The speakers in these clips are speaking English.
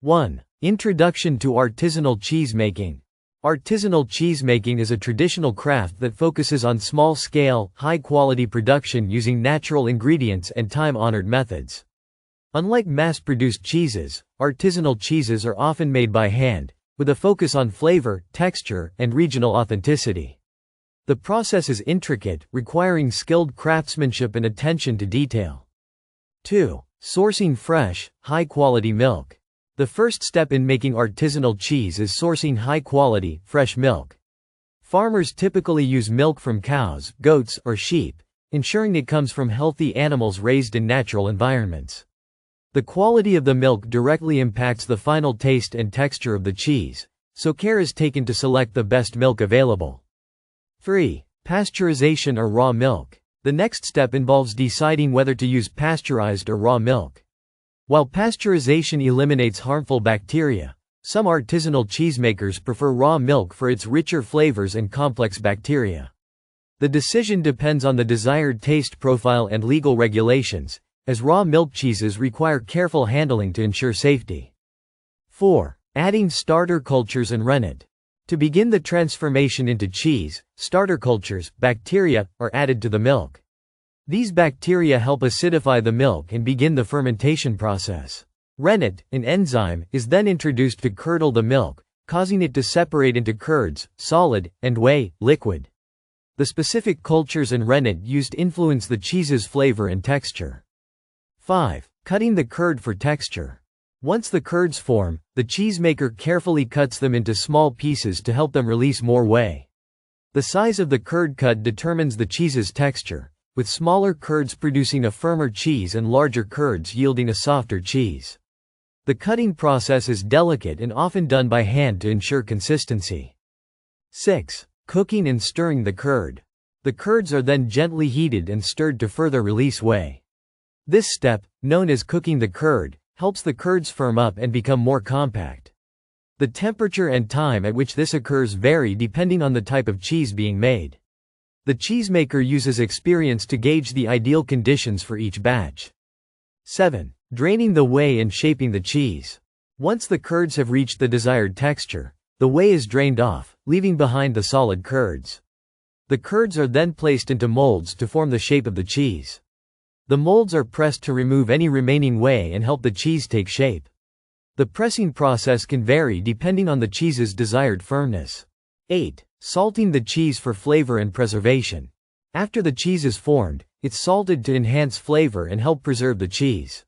1. Introduction to artisanal cheesemaking. Artisanal cheesemaking is a traditional craft that focuses on small-scale, high-quality production using natural ingredients and time-honored methods. Unlike mass-produced cheeses, artisanal cheeses are often made by hand, with a focus on flavor, texture, and regional authenticity. The process is intricate, requiring skilled craftsmanship and attention to detail. 2. Sourcing fresh, high-quality milk. The first step in making artisanal cheese is sourcing high-quality, fresh milk. Farmers typically use milk from cows, goats, or sheep, ensuring it comes from healthy animals raised in natural environments. The quality of the milk directly impacts the final taste and texture of the cheese, so care is taken to select the best milk available. 3. Pasteurization or raw milk. The next step involves deciding whether to use pasteurized or raw milk. While pasteurization eliminates harmful bacteria, some artisanal cheesemakers prefer raw milk for its richer flavors and complex bacteria. The decision depends on the desired taste profile and legal regulations, as raw milk cheeses require careful handling to ensure safety. 4. Adding starter cultures and rennet. To begin the transformation into cheese, starter cultures, bacteria, are added to the milk. These bacteria help acidify the milk and begin the fermentation process. Rennet, an enzyme, is then introduced to curdle the milk, causing it to separate into curds, solid, and whey, liquid. The specific cultures and rennet used influence the cheese's flavor and texture. 5. Cutting the curd for texture. Once the curds form, the cheesemaker carefully cuts them into small pieces to help them release more whey. The size of the curd cut determines the cheese's texture, with smaller curds producing a firmer cheese and larger curds yielding a softer cheese. The cutting process is delicate and often done by hand to ensure consistency. 6. Cooking and stirring the curd. The curds are then gently heated and stirred to further release whey. This step, known as cooking the curd, helps the curds firm up and become more compact. The temperature and time at which this occurs vary depending on the type of cheese being made. The cheesemaker uses experience to gauge the ideal conditions for each batch. 7. Draining the whey and shaping the cheese. Once the curds have reached the desired texture, the whey is drained off, leaving behind the solid curds. The curds are then placed into molds to form the shape of the cheese. The molds are pressed to remove any remaining whey and help the cheese take shape. The pressing process can vary depending on the cheese's desired firmness. 8. Salting the cheese for flavor and preservation. After the cheese is formed, it's salted to enhance flavor and help preserve the cheese.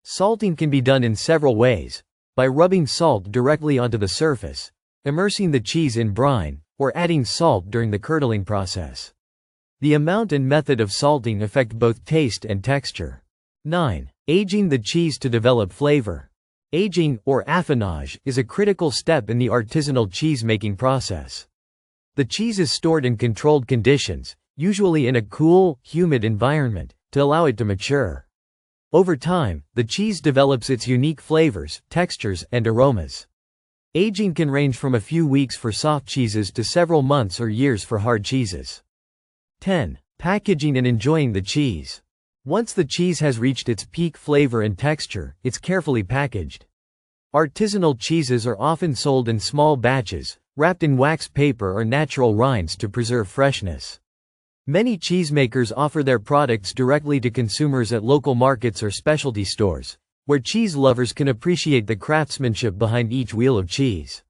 Salting can be done in several ways: by rubbing salt directly onto the surface, immersing the cheese in brine, or adding salt during the curdling process. The amount and method of salting affect both taste and texture. 9. Aging the cheese to develop flavor. Aging, or affinage, is a critical step in the artisanal cheese-making process. The cheese is stored in controlled conditions, usually in a cool, humid environment, to allow it to mature. Over time, the cheese develops its unique flavors, textures, and aromas. Aging can range from a few weeks for soft cheeses to several months or years for hard cheeses. 10. Packaging and enjoying the cheese. Once the cheese has reached its peak flavor and texture, it's carefully packaged. Artisanal cheeses are often sold in small batches, wrapped in wax paper or natural rinds to preserve freshness. Many cheesemakers offer their products directly to consumers at local markets or specialty stores, where cheese lovers can appreciate the craftsmanship behind each wheel of cheese.